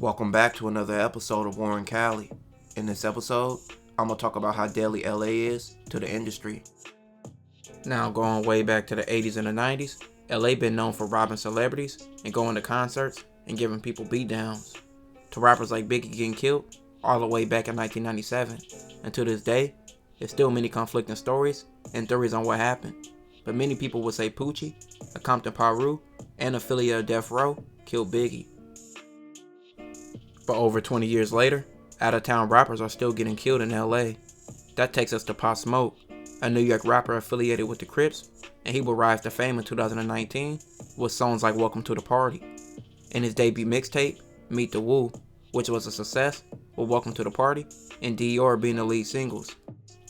Welcome back to another episode of Warren Cali. In this episode, I'm going to talk about how deadly LA is to the industry. Now, going way back to the 80s and the 90s, LA been known for robbing celebrities and going to concerts and giving people beatdowns. To rappers like Biggie getting killed all the way back in 1997. And to this day, there's still many conflicting stories and theories on what happened. But many people would say Poochie, a Compton Paru, and affiliate of Death Row killed Biggie. But over 20 years later, out-of-town rappers are still getting killed in LA. That takes us to Pop Smoke, a New York rapper affiliated with the Crips, and he will rise to fame in 2019 with songs like Welcome to the Party. In his debut mixtape, Meet the Woo, which was a success, with Welcome to the Party and Dior being the lead singles.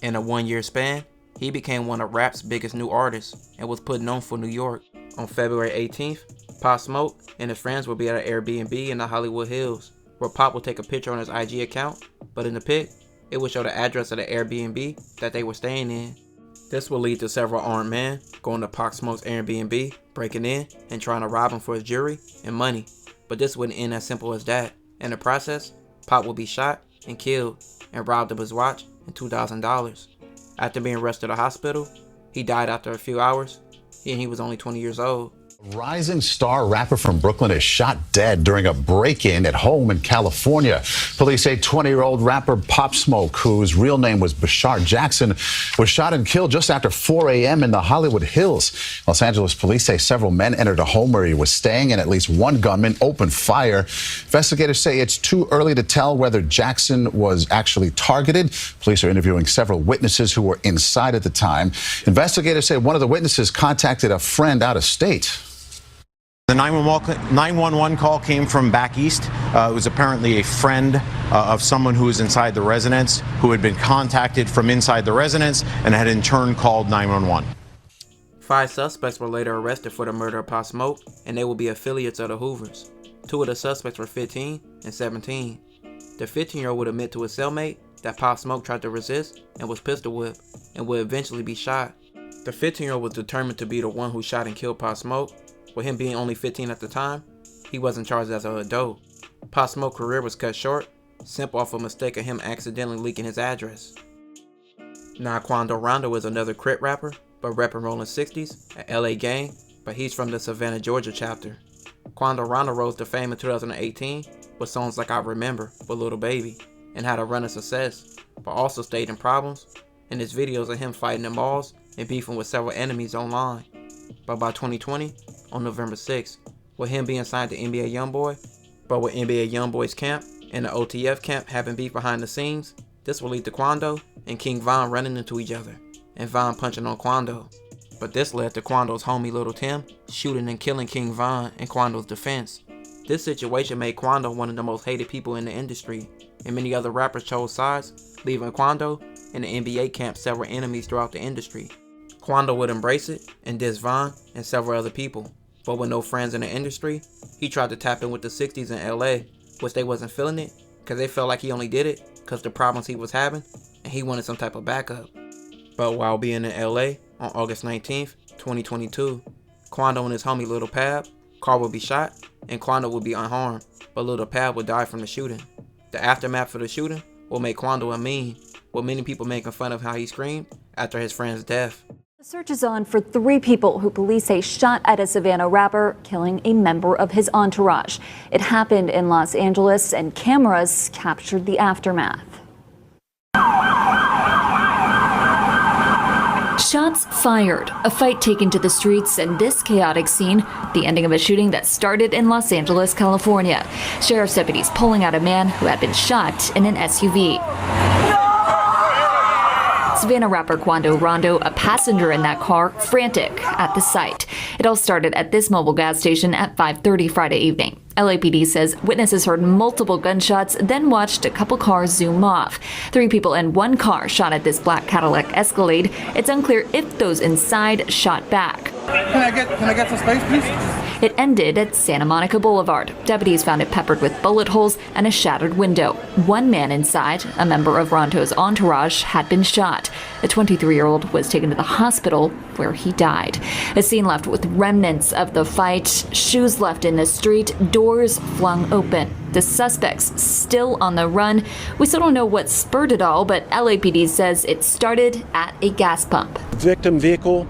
In a one-year span, he became one of rap's biggest new artists and was put known for New York. On February 18th, Pop Smoke and his friends will be at an Airbnb in the Hollywood Hills, where Pop will take a picture on his IG account, but in the pic, it will show the address of the Airbnb that they were staying in. This will lead to several armed men going to Pop Smoke's Airbnb, breaking in, and trying to rob him for his jewelry and money. But this wouldn't end as simple as that. In the process, Pop will be shot and killed, and robbed of his watch and $2,000. After being rushed to the hospital, he died after a few hours, and he was only 20 years old. Rising star rapper from Brooklyn is shot dead during a break-in at home in California. Police say 20-year-old rapper Pop Smoke, whose real name was Bashar Jackson, was shot and killed just after 4 a.m. in the Hollywood Hills. Los Angeles police say several men entered a home where he was staying and at least one gunman opened fire. Investigators say it's too early to tell whether Jackson was actually targeted. Police are interviewing several witnesses who were inside at the time. Investigators say one of the witnesses contacted a friend out of state. The 911 call came from back east. It was apparently a friend of someone who was inside the residence who had been contacted from inside the residence and had in turn called 911. 5 suspects were later arrested for the murder of Pop Smoke, and they will be affiliates of the Hoovers. 2 of the suspects were 15 and 17. The 15-year-old would admit to his cellmate that Pop Smoke tried to resist and was pistol whipped and would eventually be shot. The 15-year-old was determined to be the one who shot and killed Pop Smoke. With him being only 15 at the time, he wasn't charged as an adult. Pop Smoke's career was cut short, simple off a mistake of him accidentally leaking his address. Now Quando is another Crip rapper, but repping Rolling 60s, an LA gang, but he's from the Savannah, Georgia chapter. Quando rose to fame in 2018 with songs like I Remember with Lil Baby, and had a run of success, but also stayed in problems, and his videos of him fighting in malls and beefing with several enemies online. But by 2020, on November 6th, with him being signed to NBA Youngboy, but with NBA Youngboy's camp and the OTF camp having beef behind the scenes, this will lead to Quando and King Von running into each other, and Von punching on Quando. But this led to Quando's homie Lil Tim shooting and killing King Von in Quando's defense. This situation made Quando one of the most hated people in the industry, and many other rappers chose sides, leaving Quando and the NBA camp several enemies throughout the industry. Quando would embrace it and diss Von and several other people. But with no friends in the industry, he tried to tap in with the 60s in LA, which they wasn't feeling it because they felt like he only did it because the problems he was having and he wanted some type of backup. But while being in LA on August 19th, 2022, Quando and his homie Lil Pab, car would be shot and Quando would be unharmed, but Lil Pab would die from the shooting. The aftermath for the shooting will make Quando a meme, with many people making fun of how he screamed after his friend's death. The search is on for 3 people who police say shot at a Savannah rapper, killing a member of his entourage. It happened in Los Angeles, and cameras captured the aftermath. Shots fired, a fight taken to the streets, and this chaotic scene, the ending of a shooting that started in Los Angeles, California. Sheriff's deputies pulling out a man who had been shot in an SUV. Savannah rapper Quando Rondo, a passenger in that car, frantic at the sight. It all started at this mobile gas station at 5:30 Friday evening. LAPD says witnesses heard multiple gunshots, then watched a couple cars zoom off. 3 people in one car shot at this black Cadillac Escalade. It's unclear if those inside shot back. Can I get some space, please? It ended at Santa Monica Boulevard. Deputies found it peppered with bullet holes and a shattered window. One man inside, a member of Rondo's entourage, had been shot. A 23-year-old was taken to the hospital where he died. A scene left with remnants of the fight, shoes left in the street, doors flung open. The suspects still on the run. We still don't know what spurred it all, but LAPD says it started at a gas pump. Victim vehicle,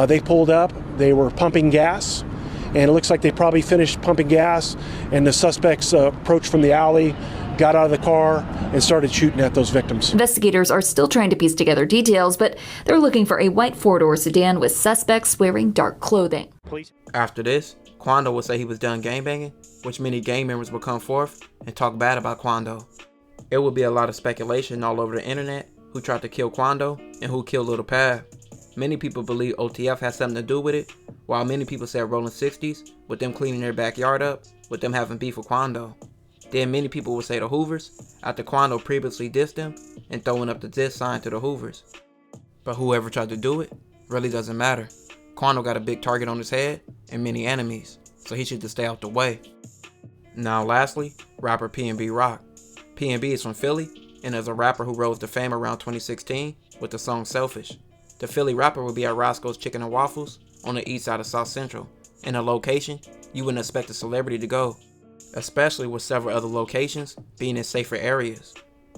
they pulled up, they were pumping gas, and it looks like they probably finished pumping gas, and the suspects approached from the alley, got out of the car, and started shooting at those victims. Investigators are still trying to piece together details, but they're looking for a white four-door sedan with suspects wearing dark clothing. After this, Quando would say he was done gangbanging, which many gang members would come forth and talk bad about Quando. It would be a lot of speculation all over the internet who tried to kill Quando and who killed Lil Pav. Many people believe OTF has something to do with it, while many people said Rolling 60s, with them cleaning their backyard up, with them having beef with Quando. Then many people would say the Hoovers, after Quando previously dissed them and throwing up the diss sign to the Hoovers. But whoever tried to do it really doesn't matter. Quando got a big target on his head and many enemies, so he should just stay out the way. Now lastly, rapper PNB Rock. PNB is from Philly and is a rapper who rose to fame around 2016 with the song Selfish. The Philly rapper will be at Roscoe's Chicken and Waffles on the east side of South Central, in a location you wouldn't expect a celebrity to go, especially with several other locations being in safer areas.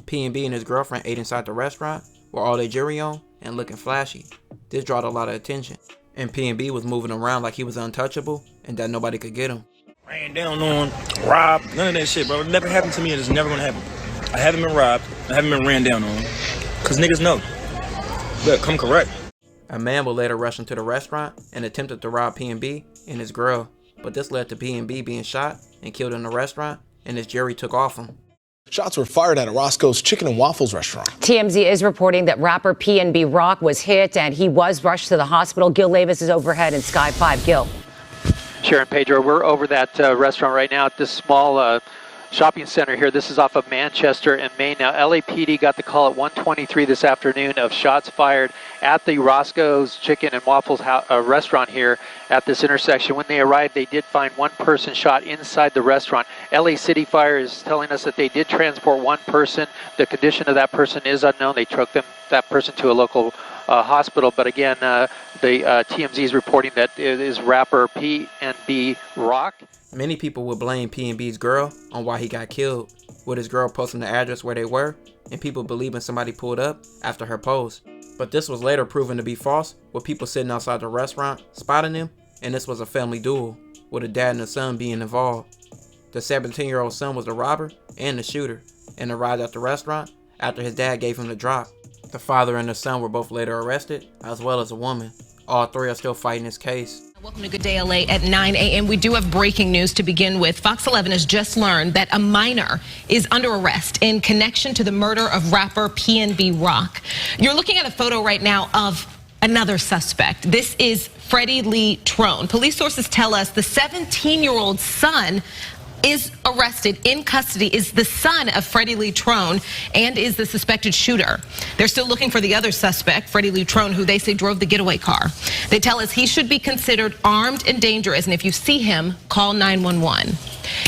PNB and his girlfriend ate inside the restaurant with all their jewelry on and looking flashy. This drawed a lot of attention, and PNB was moving around like he was untouchable and that nobody could get him. Ran down on, robbed, none of that shit, bro. It never happened to me and it's never gonna happen. I haven't been robbed, I haven't been ran down on, cause niggas know. Look, come correct. A man would later rush into the restaurant and attempted to rob PNB and his girl, but this led to PNB being shot and killed in the restaurant, and his jury took off him. Shots were fired at a Roscoe's Chicken and Waffles restaurant. TMZ is reporting that rapper PNB Rock was hit and he was rushed to the hospital. Gil Lavis is overhead in Sky 5. Gil. Sharon, Pedro, we're over that restaurant right now at this small shopping center here. This is off of Manchester and Main. Now, LAPD got the call at 1:23 this afternoon of shots fired at the Roscoe's Chicken and Waffles restaurant here at this intersection. When they arrived, they did find one person shot inside the restaurant. LA City Fire is telling us that they did transport one person. The condition of that person is unknown. They took that person to a local hospital, but again, the TMZ is reporting that it is rapper PNB Rock. Many people would blame PNB's girl on why he got killed, with his girl posting the address where they were, and people believing somebody pulled up after her post. But this was later proven to be false, with people sitting outside the restaurant spotting him, and this was a family duel, with a dad and a son being involved. The 17-year-old son was the robber and the shooter, and arrived at the restaurant after his dad gave him the drop. The father and the son were both later arrested, as well as a woman. All three are still fighting this case. Welcome to Good Day LA at 9 a.m. We do have breaking news to begin with. Fox 11 has just learned that a minor is under arrest in connection to the murder of rapper PNB Rock. You're looking at a photo right now of another suspect. This is Freddie Lee Trone. Police sources tell us the 17-year-old son is arrested in custody, is the son of Freddie Lee Trone and is the suspected shooter. They're still looking for the other suspect, Freddie Lee Trone, who they say drove the getaway car. They tell us he should be considered armed and dangerous, and if you see him, call 911.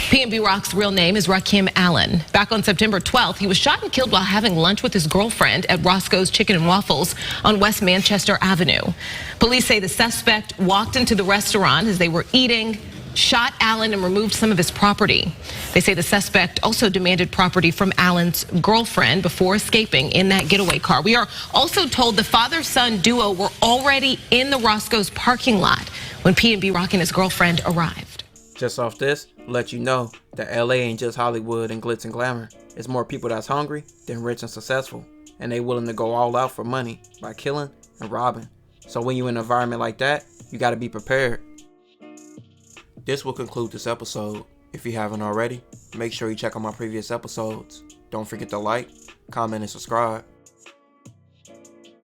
PNB Rock's real name is Rakim Allen. Back on September 12th, he was shot and killed while having lunch with his girlfriend at Roscoe's Chicken and Waffles on West Manchester Avenue. Police say the suspect walked into the restaurant as they were eating, shot Allen and removed some of his property. They say the suspect also demanded property from Allen's girlfriend before escaping in that getaway car. We are also told the father-son duo were already in the Roscoe's parking lot when PNB Rock and his girlfriend arrived. Just off this, let you know that LA ain't just Hollywood and glitz and glamour. It's more people that's hungry than rich and successful, and they willing to go all out for money by killing and robbing. So when you're in an environment like that, you gotta be prepared. This will conclude this episode. If you haven't already, make sure you check out my previous episodes. Don't forget to like, comment, and subscribe.